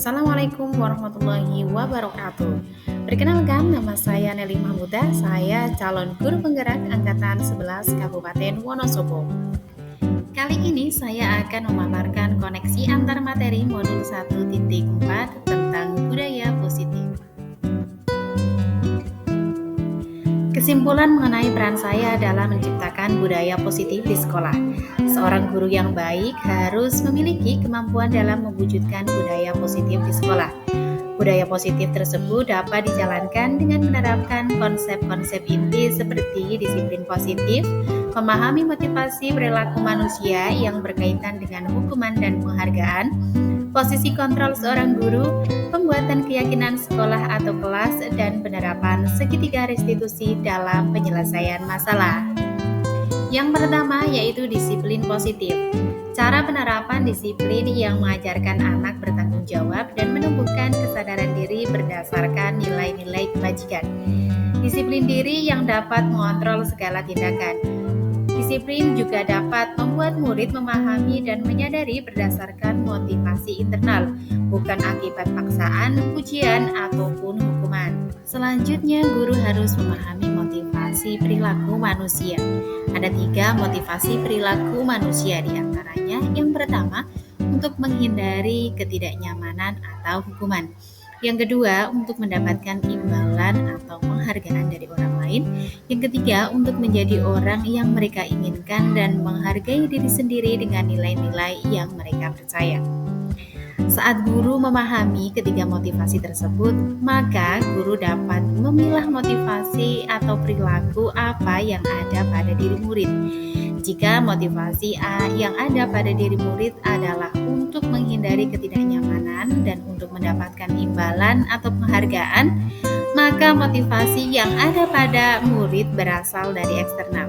Assalamualaikum warahmatullahi wabarakatuh. Perkenalkan, nama saya Nelly Mahmuda. Saya calon guru penggerak angkatan 11 Kabupaten Wonosobo. Kali ini saya akan memaparkan koneksi antar materi modul 1.4 tentang budaya positif. Kesimpulan mengenai peran saya dalam menciptakan budaya positif di sekolah. Seorang guru yang baik harus memiliki kemampuan dalam mewujudkan budaya positif di sekolah. Budaya positif tersebut dapat dijalankan dengan menerapkan konsep-konsep inti seperti disiplin positif, memahami motivasi perilaku manusia yang berkaitan dengan hukuman dan penghargaan, posisi kontrol seorang guru, pembuatan keyakinan sekolah atau kelas, dan penerapan segitiga restitusi dalam penyelesaian masalah. Yang pertama yaitu disiplin positif. Cara penerapan disiplin yang mengajarkan anak bertanggung jawab dan menumbuhkan kesadaran diri berdasarkan nilai-nilai kebajikan. Disiplin diri yang dapat mengontrol segala tindakan. Disiplin juga dapat membuat murid memahami dan menyadari berdasarkan motivasi internal, bukan akibat paksaan, pujian, ataupun hukuman. Selanjutnya, guru harus memahami motivasi perilaku manusia. Ada 3 motivasi perilaku manusia di antaranya. Yang pertama, untuk menghindari ketidaknyamanan atau hukuman. Yang kedua, untuk mendapatkan imbalan atau penghargaan dari orang lain. Yang ketiga, untuk menjadi orang yang mereka inginkan dan menghargai diri sendiri dengan nilai-nilai yang mereka percaya. Saat guru memahami ketiga motivasi tersebut, maka guru dapat memilah motivasi atau perilaku apa yang ada pada diri murid. Jika motivasi A yang ada pada diri murid adalah untuk menghindari ketidaknyamanan dan untuk mendapatkan imbalan atau penghargaan, maka motivasi yang ada pada murid berasal dari eksternal.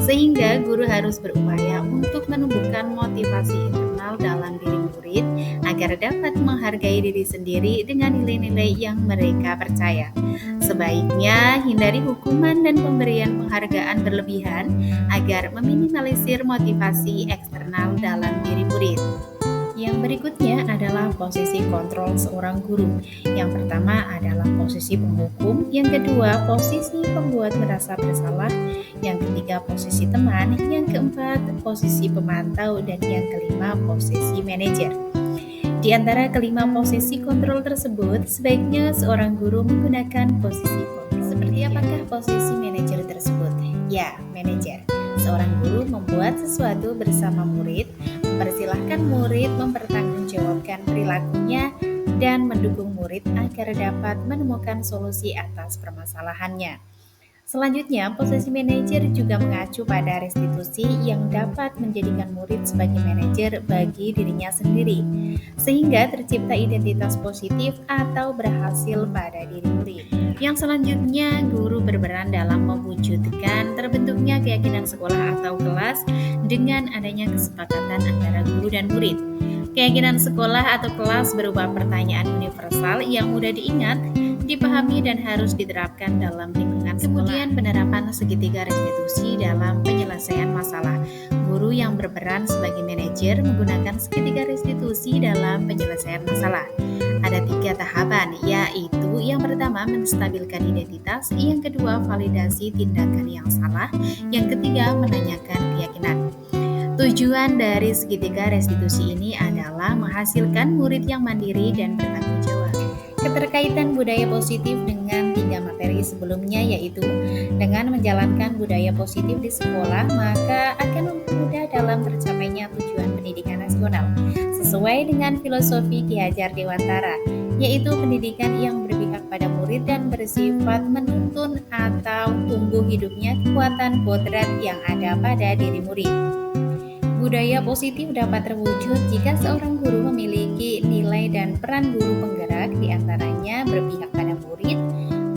Sehingga guru harus berupaya untuk menumbuhkan motivasi internal dalam diri murid agar dapat menghargai diri sendiri dengan nilai-nilai yang mereka percaya. Sebaiknya hindari hukuman dan pemberian penghargaan berlebihan agar meminimalisir motivasi eksternal dalam diri murid. Yang berikutnya adalah posisi kontrol seorang guru. Yang pertama adalah posisi penghukum, yang kedua posisi pembuat merasa bersalah, yang ketiga posisi teman, yang keempat posisi pemantau, dan yang kelima posisi manajer. Di antara kelima posisi kontrol tersebut, sebaiknya seorang guru menggunakan posisi kontrol. Seperti apakah posisi manajer tersebut? Ya, manajer. Seorang guru membuat sesuatu bersama murid, mempersilahkan murid mempertanggungjawabkan perilakunya, dan mendukung murid agar dapat menemukan solusi atas permasalahannya. Selanjutnya, posisi manajer juga mengacu pada restitusi yang dapat menjadikan murid sebagai manajer bagi dirinya sendiri, sehingga tercipta identitas positif atau berhasil pada diri murid. Yang selanjutnya, guru berperan dalam mewujudkan terbentuknya keyakinan sekolah atau kelas dengan adanya kesepakatan antara guru dan murid. Keyakinan sekolah atau kelas berupa pertanyaan universal yang mudah diingat, dipahami, dan harus diterapkan dalam lingkungan sekolah. Kemudian penerapan segitiga restitusi dalam penyelesaian masalah. Guru yang berperan sebagai manajer menggunakan segitiga restitusi dalam penyelesaian masalah. Ada 3 tahapan, yaitu yang pertama menstabilkan identitas, yang kedua validasi tindakan yang salah, yang ketiga menanyakan keyakinan. Tujuan dari segitiga restitusi ini adalah menghasilkan murid yang mandiri dan bertanggung jawab. Keterkaitan budaya positif dengan 3 materi sebelumnya, yaitu dengan menjalankan budaya positif di sekolah, maka akan mempermudah dalam tercapainya tujuan pendidikan nasional sesuai dengan filosofi Ki Hajar Dewantara, yaitu pendidikan yang berpihak pada murid dan bersifat menuntun atau tumbuh hidupnya kekuatan kodrat yang ada pada diri murid. Budaya positif dapat terwujud jika seorang guru memiliki nilai dan peran guru penggerak, diantaranya berpihak pada murid,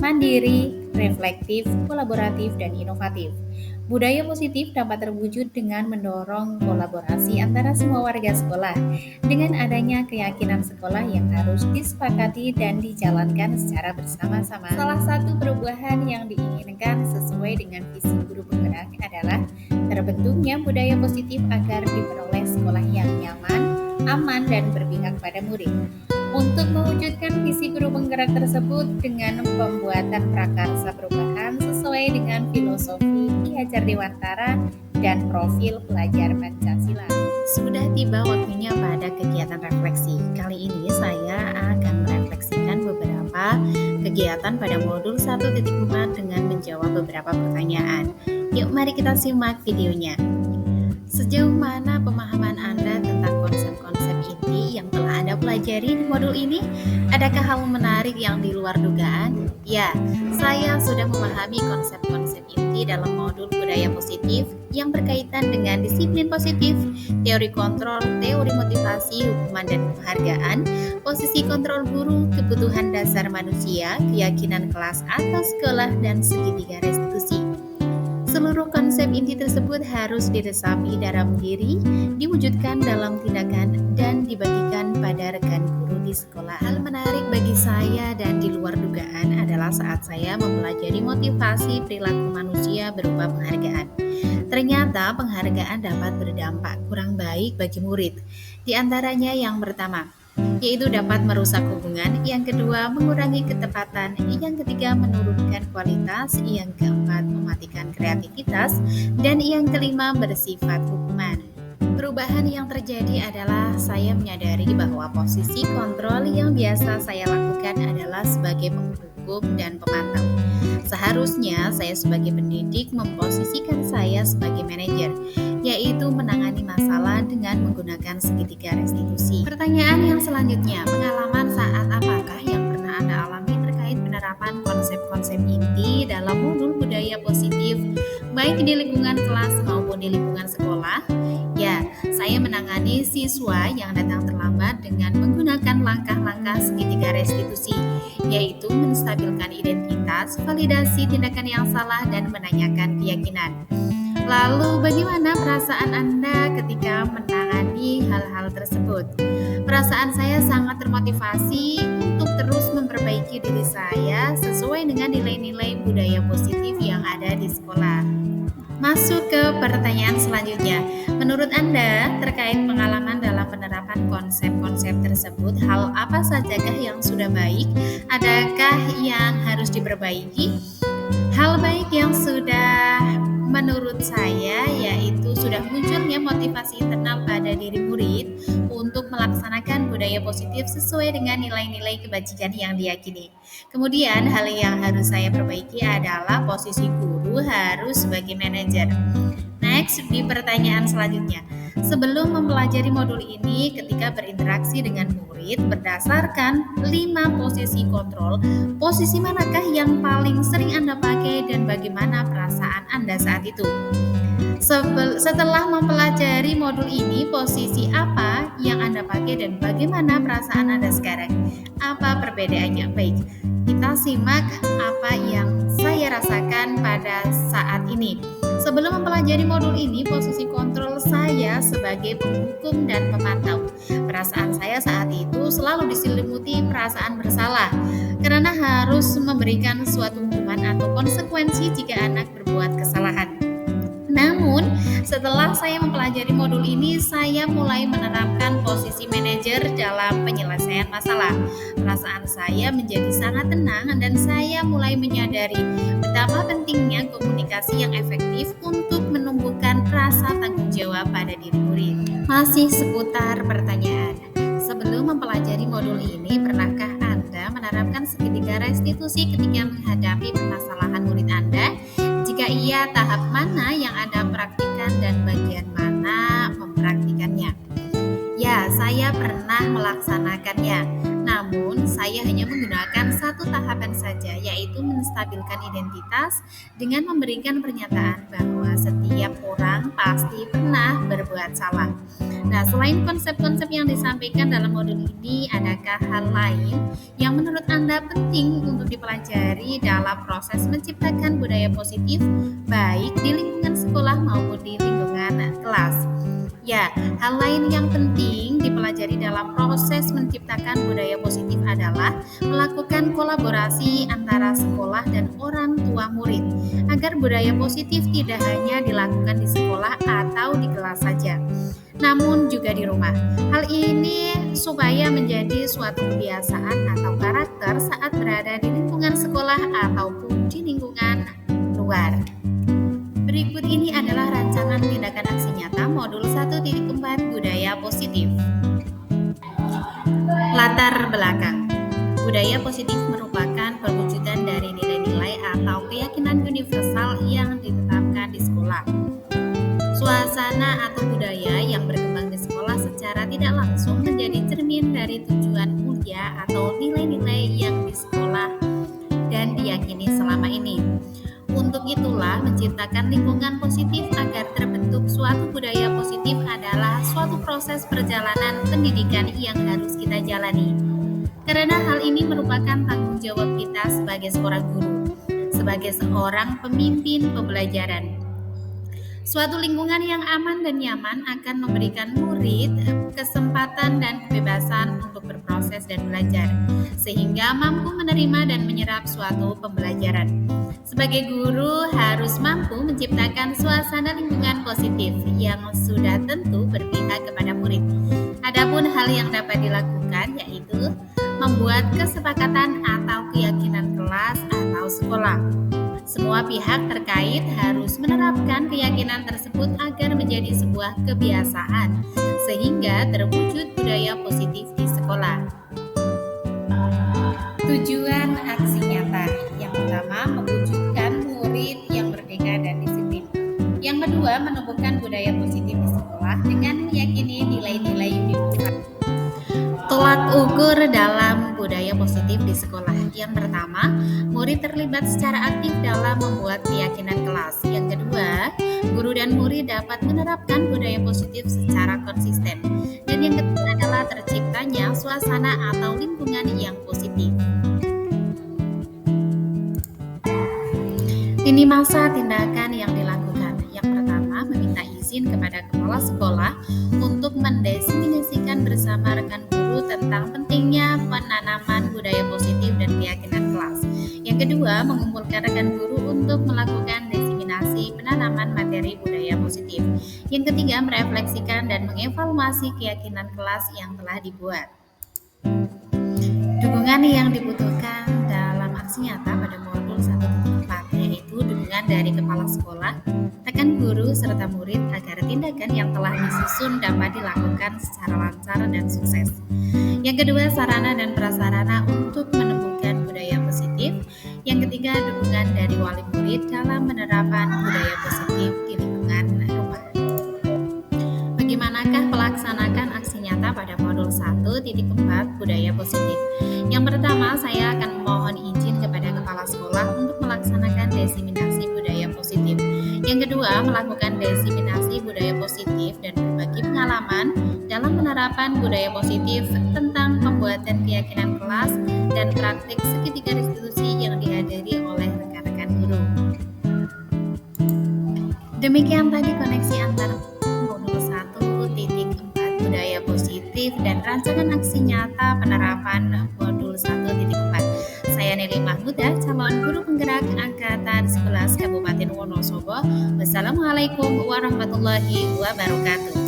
mandiri, reflektif, kolaboratif, dan inovatif. Budaya positif dapat terwujud dengan mendorong kolaborasi antara semua warga sekolah, dengan adanya keyakinan sekolah yang harus disepakati dan dijalankan secara bersama-sama. Salah satu perubahan yang diinginkan sesuai dengan visi guru penggerak adalah terbentuknya budaya positif agar diperoleh sekolah yang nyaman, aman, dan berpihak pada murid. Untuk mewujudkan visi guru penggerak tersebut dengan pembuatan prakarsa perubahan sesuai dengan filosofi Ki Hajar Dewantara dan profil pelajar Pancasila. Sudah tiba waktunya pada kegiatan refleksi. Kali ini saya akan merefleksikan beberapa kegiatan pada modul 1.4 dengan menjawab beberapa pertanyaan. Yuk mari kita simak videonya. Sejauh mana pemahaman Anda tentang konsep-konsep inti yang telah Anda pelajari di modul ini? Adakah hal menarik yang di luar dugaan? Ya, saya sudah memahami konsep-konsep inti dalam modul budaya positif yang berkaitan dengan disiplin positif, teori kontrol, teori motivasi, hukuman dan penghargaan, posisi kontrol guru, kebutuhan dasar manusia, keyakinan kelas atau sekolah, dan segitiga restitusi. Seluruh konsep inti tersebut harus diresapi dalam diri, diwujudkan dalam tindakan, dan dibagikan pada rekan guru di sekolah. Hal menarik bagi saya dan di luar dugaan adalah saat saya mempelajari motivasi perilaku manusia berupa penghargaan. Ternyata penghargaan dapat berdampak kurang baik bagi murid. Di antaranya yang pertama, yaitu dapat merusak hubungan, yang kedua mengurangi ketepatan, yang ketiga menurunkan kualitas, yang keempat mematikan kreativitas, dan yang kelima bersifat hukuman. Perubahan yang terjadi adalah saya menyadari bahwa posisi kontrol yang biasa saya lakukan adalah sebagai penghukum dan pemantau. Seharusnya saya sebagai pendidik memposisikan saya sebagai manajer, yaitu menangani masalah dengan menggunakan segitiga restitusi. Pertanyaan yang selanjutnya, pengalaman saat apakah yang pernah Anda alami terkait penerapan konsep-konsep inti dalam modul budaya positif, baik di lingkungan kelas maupun di lingkungan sekolah? Ya, saya menangani siswa yang datang terlambat dengan menggunakan langkah-langkah segitiga restitusi, yaitu menstabilkan identitas, validasi tindakan yang salah, dan menanyakan keyakinan. Lalu bagaimana perasaan Anda ketika menangani hal-hal tersebut? Perasaan saya sangat termotivasi untuk terus memperbaiki diri saya sesuai dengan nilai-nilai budaya positif yang ada di sekolah. Masuk ke pertanyaan selanjutnya. Menurut Anda, terkait pengalaman dalam penerapan konsep-konsep tersebut, hal apa sajakah yang sudah baik? Adakah yang harus diperbaiki? Hal baik yang sudah menurut saya yaitu sudah munculnya motivasi internal pada diri murid untuk melaksanakan budaya positif sesuai dengan nilai-nilai kebajikan yang diyakini. Kemudian hal yang harus saya perbaiki adalah posisi guru harus sebagai manajer. Next, di pertanyaan selanjutnya. Sebelum mempelajari modul ini, ketika berinteraksi dengan murid berdasarkan 5 posisi kontrol, posisi manakah yang paling sering Anda pakai dan bagaimana perasaan Anda saat itu? Setelah mempelajari modul ini, posisi apa yang Anda pakai dan bagaimana perasaan Anda sekarang? Apa perbedaannya? Baik, kita simak apa yang saya rasakan pada saat ini. Sebelum mempelajari modul ini, posisi kontrol saya sebagai penghukum dan pemantau. Perasaan saya saat itu selalu diselimuti perasaan bersalah karena harus memberikan suatu hukuman atau konsekuensi jika anak berbuat kesalahan. Namun, setelah saya mempelajari modul ini, saya mulai menerapkan posisi manajer dalam penyelesaian masalah. Perasaan saya menjadi sangat tenang dan saya mulai menyadari betapa pentingnya komunikasi yang efektif untuk menumbuhkan rasa tanggung jawab pada diri murid. Masih seputar pertanyaan. Sebelum mempelajari modul ini, pernahkah Anda menerapkan segitiga restitusi ketika menghadapi permasalahan murid Anda? Jika iya, tahap mana yang Anda praktikkan dan bagian mana mempraktikannya? Ya, saya pernah melaksanakannya. Namun, saya hanya menggunakan satu tahapan saja, yaitu menstabilkan identitas dengan memberikan pernyataan bahwa setiap orang pasti pernah berbuat salah. Nah, selain konsep-konsep yang disampaikan dalam modul ini, adakah hal lain yang menurut Anda penting untuk dipelajari dalam proses menciptakan budaya positif, baik di lingkungan sekolah maupun di lingkungan kelas? Ya, hal lain yang penting dipelajari dalam proses menciptakan budaya positif adalah melakukan kolaborasi antara sekolah dan orang tua murid, agar budaya positif tidak hanya dilakukan di sekolah atau di kelas saja. namun juga di rumah. Hal ini supaya menjadi suatu kebiasaan atau karakter saat berada di lingkungan sekolah ataupun di lingkungan luar. Berikut ini adalah rancangan tindakan aksi nyata modul 1.4 budaya positif. Latar belakang. Budaya positif merupakan perwujudan dari nilai-nilai atau keyakinan universal yang ditetapkan di sekolah. Suasana atau budaya yang berkembang di sekolah secara tidak langsung menjadi cermin dari tujuan kuliah atau nilai-nilai yang di sekolah dan diyakini selama ini. Untuk itulah, menciptakan lingkungan positif agar terbentuk suatu budaya positif adalah suatu proses perjalanan pendidikan yang harus kita jalani. Karena hal ini merupakan tanggung jawab kita sebagai seorang guru, sebagai seorang pemimpin pembelajaran. Suatu lingkungan yang aman dan nyaman akan memberikan murid kesempatan dan kebebasan untuk berproses dan belajar, sehingga mampu menerima dan menyerap suatu pembelajaran. Sebagai guru harus mampu menciptakan suasana lingkungan positif yang sudah tentu berpihak kepada murid. Adapun hal yang dapat dilakukan yaitu membuat kesepakatan atau keyakinan kelas atau sekolah. Semua pihak terkait harus menerapkan keyakinan tersebut agar menjadi sebuah kebiasaan, sehingga terwujud budaya positif di sekolah. Tujuan aksi nyata. Yang pertama, mewujudkan murid yang merdeka dan disiplin. Yang kedua, menumbuhkan budaya positif di sekolah dengan meyakini nilai-nilai universal. Tolak ukur dalam budaya positif di sekolah. Yang pertama, murid terlibat secara aktif dalam membuat keyakinan kelas. Yang kedua, guru dan murid dapat menerapkan budaya positif secara konsisten. Dan yang ketiga adalah terciptanya suasana atau lingkungan yang positif. Lini masa tindakan yang dilakukan. Yang pertama, meminta izin kepada kepala sekolah untuk mendefinisikan bersama rekan guru tentang pentingnya penanaman budaya positif dan keyakinan kelas. Yang kedua, mengumpulkan rekan guru untuk melakukan diseminasi penanaman materi budaya positif. Yang ketiga, merefleksikan dan mengevaluasi keyakinan kelas yang telah dibuat. Dukungan yang dibutuhkan dalam aksi nyata pada modul 1.4 yaitu dukungan dari kepala sekolah, rekan guru, serta murid agar tindakan yang telah disusun dapat dilakukan secara lancar dan sukses. Yang kedua, sarana dan prasarana untuk menumbuhkan budaya positif. Yang ketiga, dukungan dari wali murid dalam penerapan budaya positif di lingkungan rumah. Bagaimanakah pelaksanakan aksi nyata pada modul 1.4 budaya positif? Yang pertama, saya akan memohon izin kepada kepala sekolah untuk melaksanakan diseminasi budaya positif. Yang kedua, melakukan diseminasi budaya positif dan berbagi pengalaman dalam penerapan budaya positif tentang pembuatan keyakinan kelas dan praktik segitiga restitusi yang dihadiri oleh rekan-rekan guru. Demikian tadi koneksi antara modul 1.4 budaya positif dan rancangan aksi nyata penerapan modul 1.4. Saya Neli Mahmuda, calon guru penggerak angkatan 11 Kabupaten Wonosobo. Wassalamualaikum warahmatullahi wabarakatuh.